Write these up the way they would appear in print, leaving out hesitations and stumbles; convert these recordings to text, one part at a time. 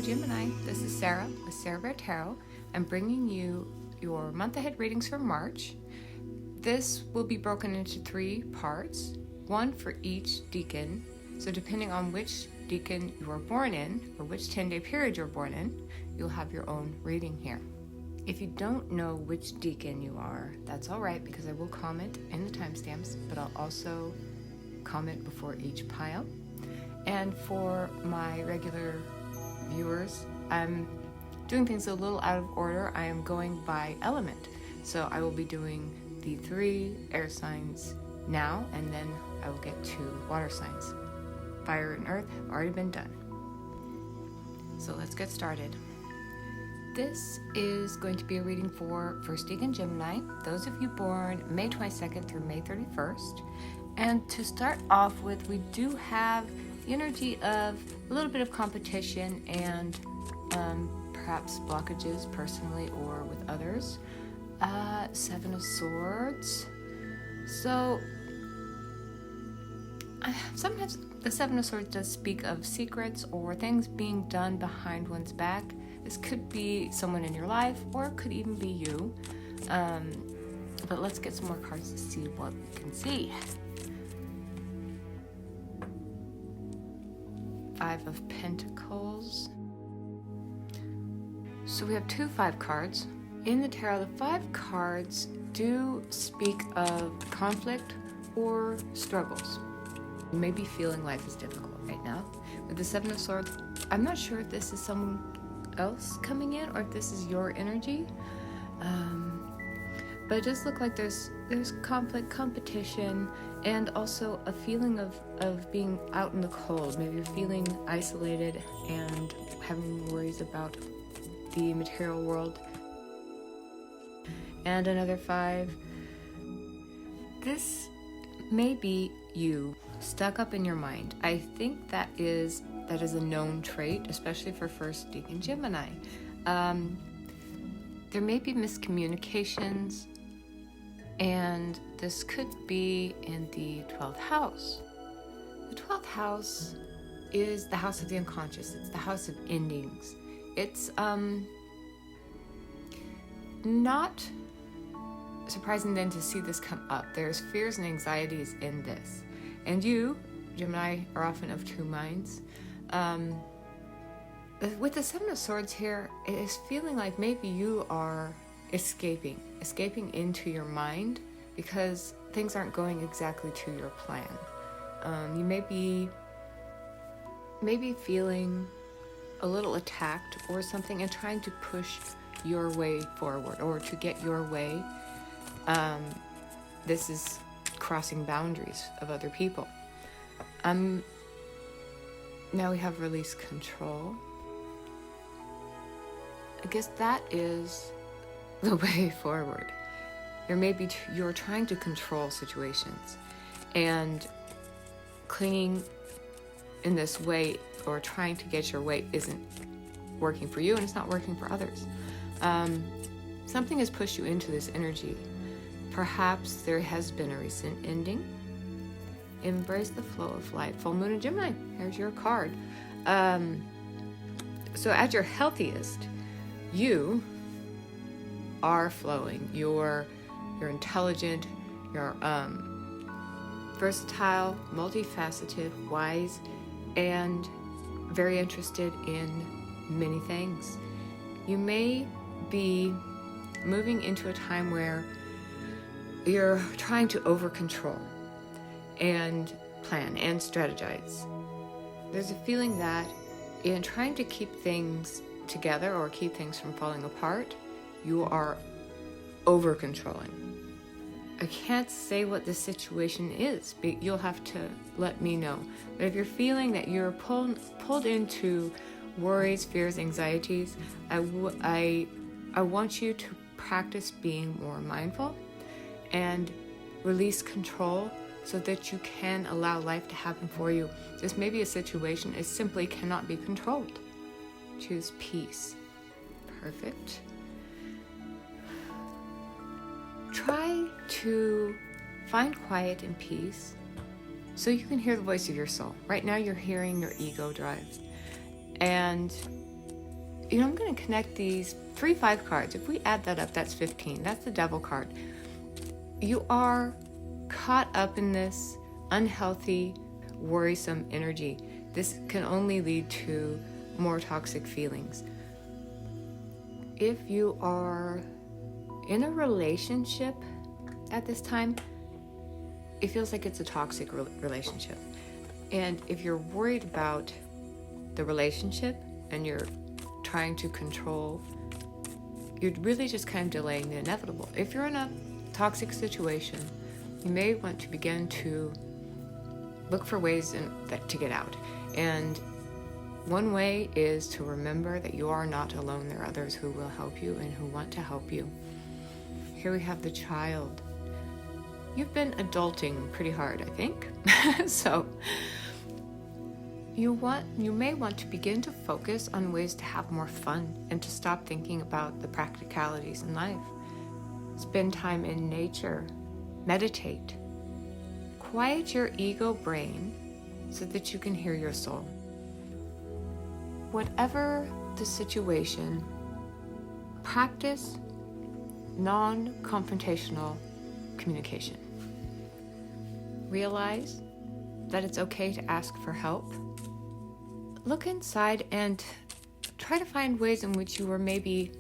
Gemini. This is Sarah with Sarah Bear Tarot. I'm bringing you your month ahead readings for March. This will be broken into 3 parts, one for each decan. So depending on which decan you were born in, or which 10-day period you're born in, you'll have your own reading here. If you don't know which decan you are, that's all right, because I will comment in the timestamps, but I'll also comment before each pile. And for my regular viewers, I'm doing things a little out of order. I am going by element. So I will be doing the 3 air signs now, and then I will get to water signs. Fire and earth have already been done. So let's get started. This is going to be a reading for first DECAN Gemini, those of you born May 22nd through May 31st. And to start off with, we do have the energy of a little bit of competition and perhaps blockages personally or with others. 7 of Swords. So sometimes the 7 of Swords does speak of secrets or things being done behind one's back. This could be someone in your life, or it could even be you. But let's get some more cards to see what we can see. 5 of Pentacles. So we have 2 5 cards. In the tarot, the 5 cards do speak of conflict or struggles. You may be feeling life is difficult right now. With the 7 of Swords, I'm not sure if this is someone else coming in or if this is your energy. But it does look like there's conflict, competition, and also a feeling of being out in the cold. Maybe you're feeling isolated and having worries about the material world. And another 5. This may be you stuck up in your mind. I think that is a known trait, especially for first DECAN Gemini. There may be miscommunications, and this could be in the 12th house. The 12th house is the house of the unconscious. It's the house of endings. It's not surprising then to see this come up. There's fears and anxieties in this. And you, Gemini, are often of 2 minds. With the 7 of Swords here, it is feeling like maybe you are escaping into your mind because things aren't going exactly to your plan. You may be feeling a little attacked or something and trying to push your way forward or to get your way. This is crossing boundaries of other people. Now we have release control. I guess that is the way forward. There may be you're trying to control situations, and clinging in this way or trying to get your way isn't working for you, and it's not working for others. Something has pushed you into this energy. Perhaps there has been a recent ending. Embrace the flow of life. Full moon in Gemini. Here's your card. So at your healthiest, you are flowing. You're intelligent. You're versatile, multifaceted, wise, and very interested in many things. You may be moving into a time where you're trying to over-control and plan and strategize. There's a feeling that in trying to keep things together or keep things from falling apart, you are over-controlling. I can't say what the situation is, but you'll have to let me know. But if you're feeling that you're pulled into worries, fears, anxieties, I want you to practice being more mindful and release control so that you can allow life to happen for you. This may be a situation it simply cannot be controlled. Choose peace. Perfect. Try to find quiet and peace so you can hear the voice of your soul. Right now you're hearing your ego drive. And I'm going to connect these 3-5 cards. If we add that up, that's 15. That's the Devil card. You are caught up in this unhealthy, worrisome energy. This can only lead to more toxic feelings. If you are in a relationship at this time, it feels like it's a toxic relationship. And if you're worried about the relationship and you're trying to control, you're really just kind of delaying the inevitable. If you're in a toxic situation, you may want to begin to look for ways to get out. And one way is to remember that you are not alone. There are others who will help you and who want to help you. Here we have the Child. You've been adulting pretty hard, I think. So you may want to begin to focus on ways to have more fun and to stop thinking about the practicalities in life. Spend time in nature. Meditate. Quiet your ego brain so that you can hear your soul. Whatever the situation, practice non-confrontational communication. Realize that it's okay to ask for help. Look inside and try to find ways in which you were maybe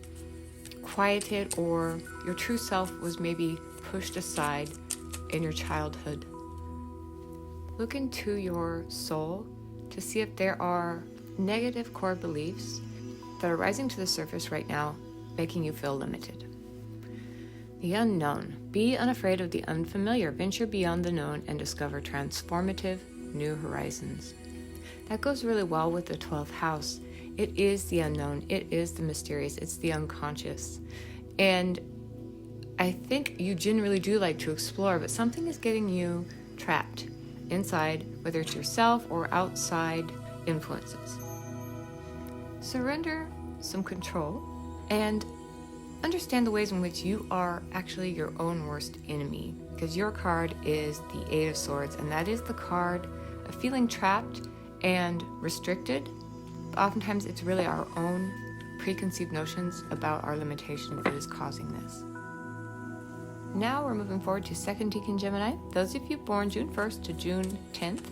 quieted or your true self was maybe pushed aside in your childhood. Look into your soul to see if there are negative core beliefs that are rising to the surface right now, making you feel limited. The unknown. Be unafraid of the unfamiliar. Venture beyond the known and discover transformative new horizons. That goes really well with the 12th house. It is the unknown. It is the mysterious. It's the unconscious. And I think you generally do like to explore, but something is getting you trapped inside, whether it's yourself or outside influences. Surrender some control and understand the ways in which you are actually your own worst enemy, because your card is the Eight of Swords, and that is the card of feeling trapped and restricted. But oftentimes it's really our own preconceived notions about our limitations that is causing this. Now we're moving forward to second DECAN Gemini, those of you born June 1st to June 10th.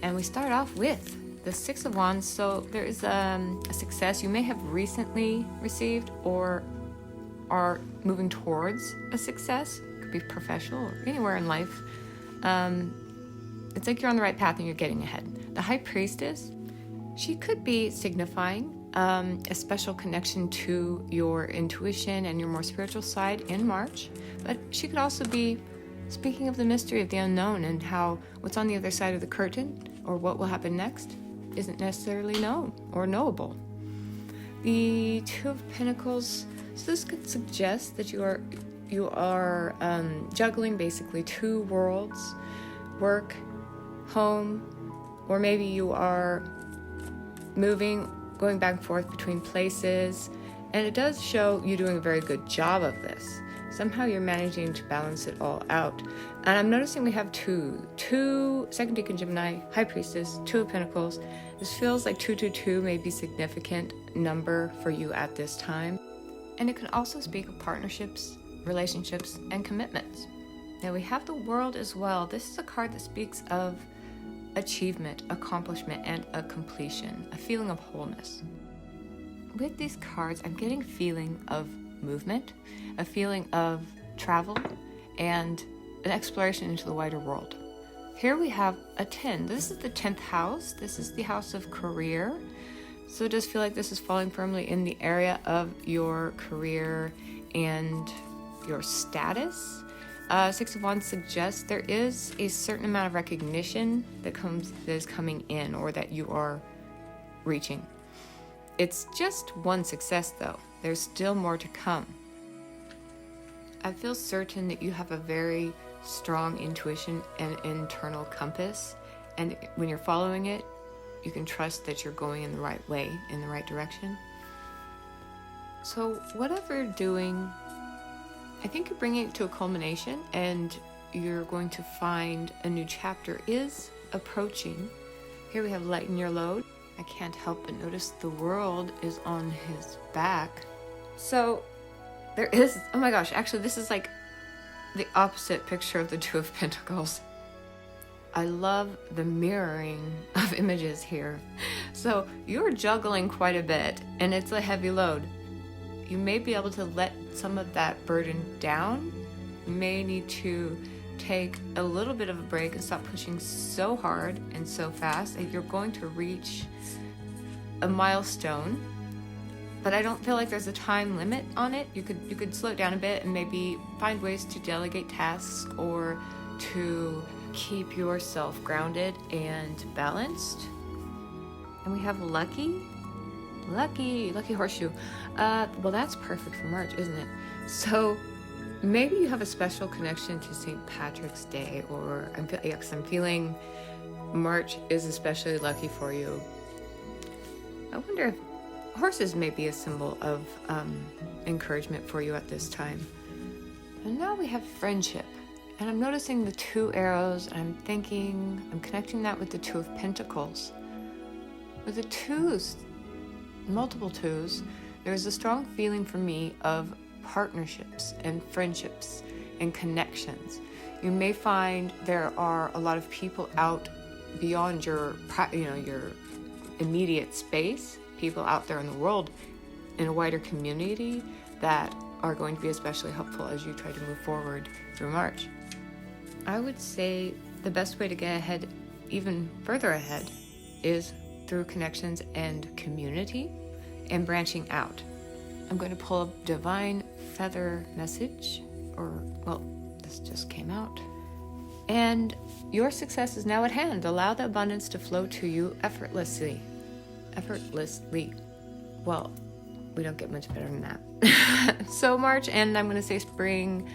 And we start off with the Six of Wands. So there is a success you may have recently received or are moving towards a success. It could be professional or anywhere in life. It's like you're on the right path and you're getting ahead. The High Priestess, she could be signifying a special connection to your intuition and your more spiritual side in March. But she could also be speaking of the mystery of the unknown and how what's on the other side of the curtain or what will happen next isn't necessarily known or knowable. The Two of Pentacles, so this could suggest that you are juggling basically two worlds, work, home, or maybe you are going back and forth between places, and it does show you doing a very good job of this. Somehow you're managing to balance it all out. And I'm noticing we have two second DECAN Gemini, High Priestess, Two of Pentacles. This feels like 222 may be a significant number for you at this time. And it can also speak of partnerships, relationships, and commitments. Now we have the World as well. This is a card that speaks of achievement, accomplishment, and a completion, a feeling of wholeness. With these cards, I'm getting a feeling of movement, a feeling of travel, and an exploration into the wider world. Here we have a 10. This is the 10th house. This is the house of career. So it does feel like this is falling firmly in the area of your career and your status. Six of Wands suggests there is a certain amount of recognition that is coming in or that you are reaching. It's just one success though. There's still more to come. I feel certain that you have a very strong intuition and internal compass, and when you're following it, you can trust that you're going in the right way, in the right direction. So whatever you're doing, I think you're bringing it to a culmination, and you're going to find a new chapter is approaching. Here we have lighten your load. I can't help but notice the world is on his back. So there is, oh my gosh, actually this is like the opposite picture of the Two of Pentacles. I love the mirroring of images here. So you're juggling quite a bit and it's a heavy load. You may be able to let some of that burden down. You may need to take a little bit of a break and stop pushing so hard and so fast that you're going to reach a milestone. But I don't feel like there's a time limit on it. You could slow it down a bit and maybe find ways to delegate tasks or to keep yourself grounded and balanced. And we have lucky horseshoe. Well, that's perfect for March, isn't it? So maybe you have a special connection to St. Patrick's Day, or I'm feeling March is especially lucky for you. I wonder if horses may be a symbol of encouragement for you at this time. And now we have friendship. And I'm noticing the 2 arrows, and I'm connecting that with the 2 of Pentacles. With the 2s, multiple 2s, there's a strong feeling for me of partnerships and friendships and connections. You may find there are a lot of people out beyond your immediate space, people out there in the world in a wider community that are going to be especially helpful as you try to move forward through March. I would say the best way to get ahead, even further ahead, is through connections and community and branching out. I'm going to pull a divine feather message, this just came out. And your success is now at hand. Allow the abundance to flow to you effortlessly. Well, we don't get much better than that. So March, and I'm going to say spring,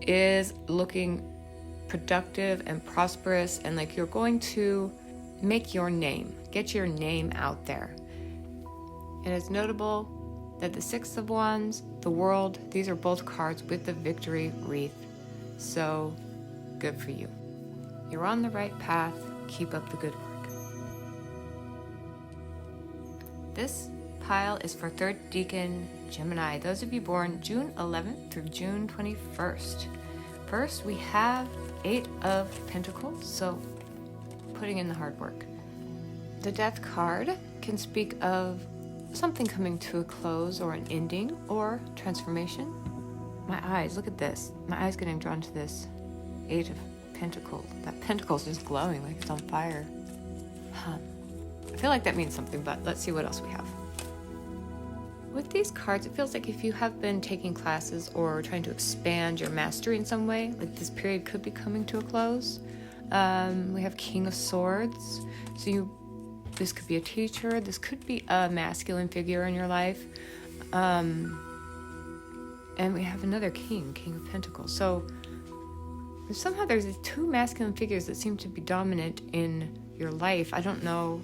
is looking productive and prosperous, and like you're going to make your name, get your name out there. It is notable that the 6 of Wands, the World, these are both cards with the victory wreath. So good for you. You're on the right path. Keep up the good work. This pile is for 3rd Decan Gemini, those of you born June 11th through June 21st. First, we have 8 of Pentacles, so putting in the hard work. The Death card can speak of something coming to a close or an ending or transformation. My eyes, look at this. My eyes getting drawn to this 8 of Pentacles. That Pentacle's just glowing like it's on fire. I feel like that means something, but let's see what else we have. With these cards, it feels like if you have been taking classes or trying to expand your mastery in some way, like this period could be coming to a close. We have King of Swords. So this could be a teacher. This could be a masculine figure in your life. And we have another King of Pentacles. So somehow there's these 2 masculine figures that seem to be dominant in your life. I don't know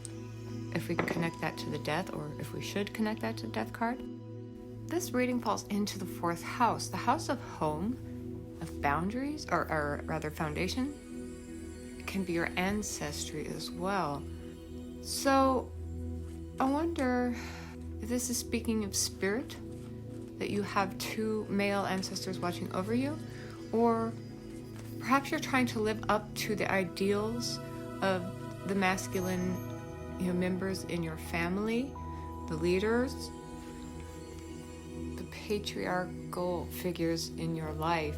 if we can connect that to the Death, or if we should connect that to the Death card. This reading falls into the 4th house, the house of home, of boundaries, or rather foundation. It can be your ancestry as well. So I wonder if this is speaking of spirit, that you have 2 male ancestors watching over you, or perhaps you're trying to live up to the ideals of the masculine members in your family, the leaders, the patriarchal figures in your life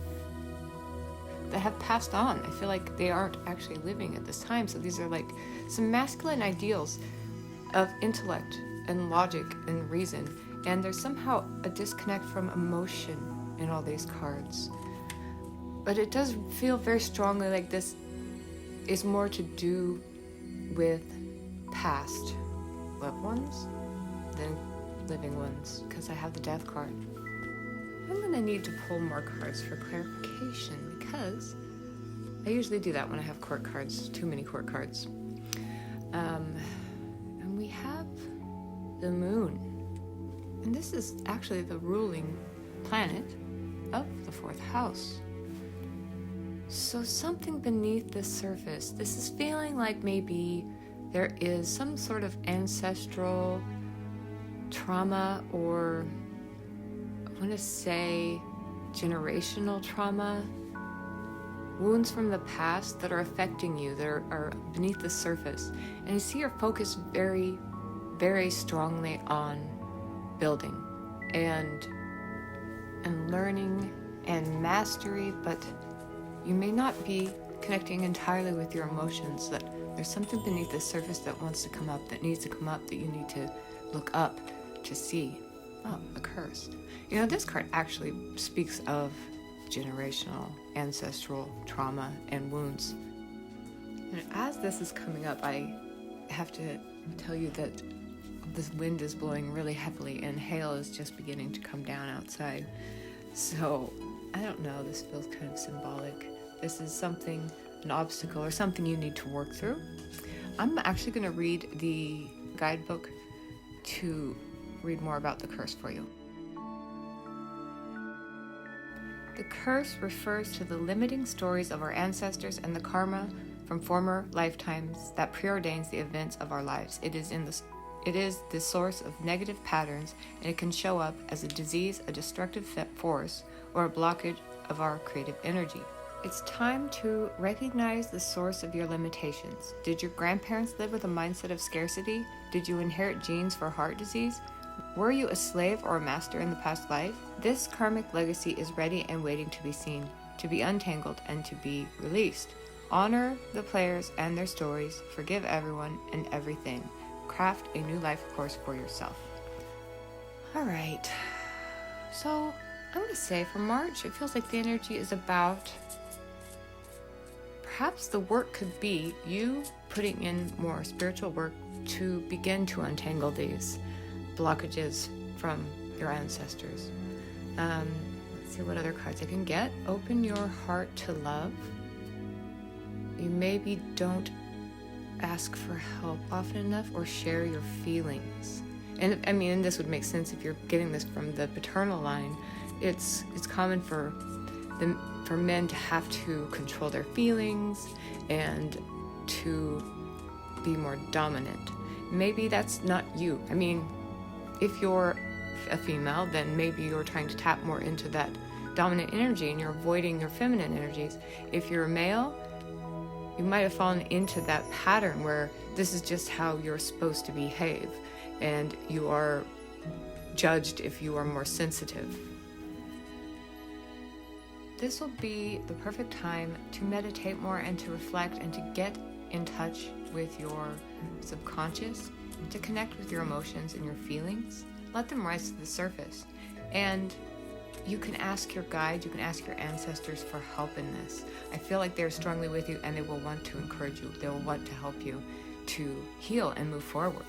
that have passed on. I feel like they aren't actually living at this time. So these are like some masculine ideals of intellect and logic and reason. And there's somehow a disconnect from emotion in all these cards. But it does feel very strongly like this is more to do with past loved ones than living ones, because I have the Death card. I'm going to need to pull more cards for clarification, because I usually do that when I have court cards, too many court cards. And we have the Moon. And this is actually the ruling planet of the 4th house. So something beneath the surface. This is feeling like maybe there is some sort of ancestral trauma, or I want to say generational trauma, wounds from the past that are affecting you, that are beneath the surface. And I see your focus very, very strongly on building and learning and mastery, but you may not be connecting entirely with your emotions, that there's something beneath the surface that wants to come up, that needs to come up, that you need to look up to see. Oh, a curse. You know, this card actually speaks of generational, ancestral trauma and wounds. And as this is coming up, I have to tell you that this wind is blowing really heavily and hail is just beginning to come down outside. So, I don't know, this feels kind of symbolic. This is something, an obstacle or something you need to work through. I'm actually going to read the guidebook to read more about the curse for you. The curse refers to the limiting stories of our ancestors and the karma from former lifetimes that preordains the events of our lives. It is the source of negative patterns, and it can show up as a disease, a destructive force, or a blockage of our creative energy. It's time to recognize the source of your limitations. Did your grandparents live with a mindset of scarcity? Did you inherit genes for heart disease? Were you a slave or a master in the past life? This karmic legacy is ready and waiting to be seen, to be untangled, and to be released. Honor the players and their stories. Forgive everyone and everything. Craft a new life course for yourself. All right. So I'm going to say for March, it feels like the energy is about, perhaps the work could be you putting in more spiritual work to begin to untangle these blockages from your ancestors. Let's see what other cards I can get. Open your heart to love. You maybe don't ask for help often enough or share your feelings. And I mean, this would make sense if you're getting this from the paternal line. It's common for men to have to control their feelings and to be more dominant. Maybe that's not you. I mean, if you're a female, then maybe you're trying to tap more into that dominant energy and you're avoiding your feminine energies. If you're a male, you might have fallen into that pattern where this is just how you're supposed to behave, and you are judged if you are more sensitive. This will be the perfect time to meditate more and to reflect and to get in touch with your subconscious, to connect with your emotions and your feelings. Let them rise to the surface. And you can ask your guides, you can ask your ancestors for help in this. I feel like they're strongly with you and they will want to encourage you. They will want to help you to heal and move forward.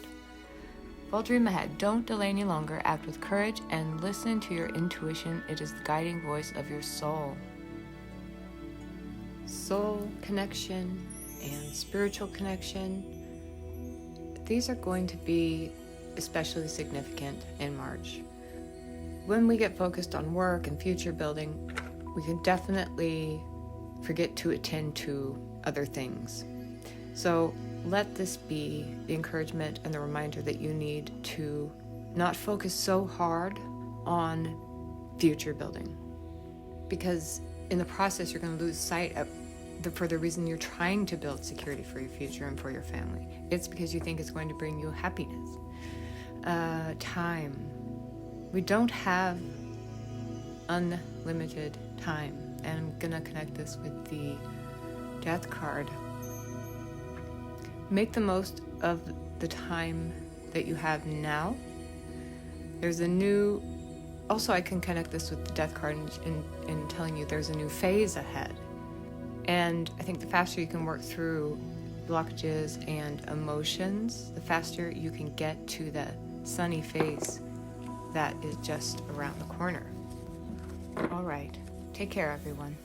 Well, dream ahead. Don't delay any longer. Act with courage and listen to your intuition. It is the guiding voice of your soul. Soul connection and spiritual connection. These are going to be especially significant in March. When we get focused on work and future building, we can definitely forget to attend to other things. So let this be the encouragement and the reminder that you need to not focus so hard on future building. Because in the process, you're going to lose sight of for the reason you're trying to build security for your future and for your family. It's because you think it's going to bring you happiness. Time. We don't have unlimited time. And I'm going to connect this with the Death card. Make the most of the time that you have now. There's a new... Also, I can connect this with the Death card in telling you there's a new phase ahead. And I think the faster you can work through blockages and emotions, the faster you can get to the sunny phase that is just around the corner. All right. Take care, everyone.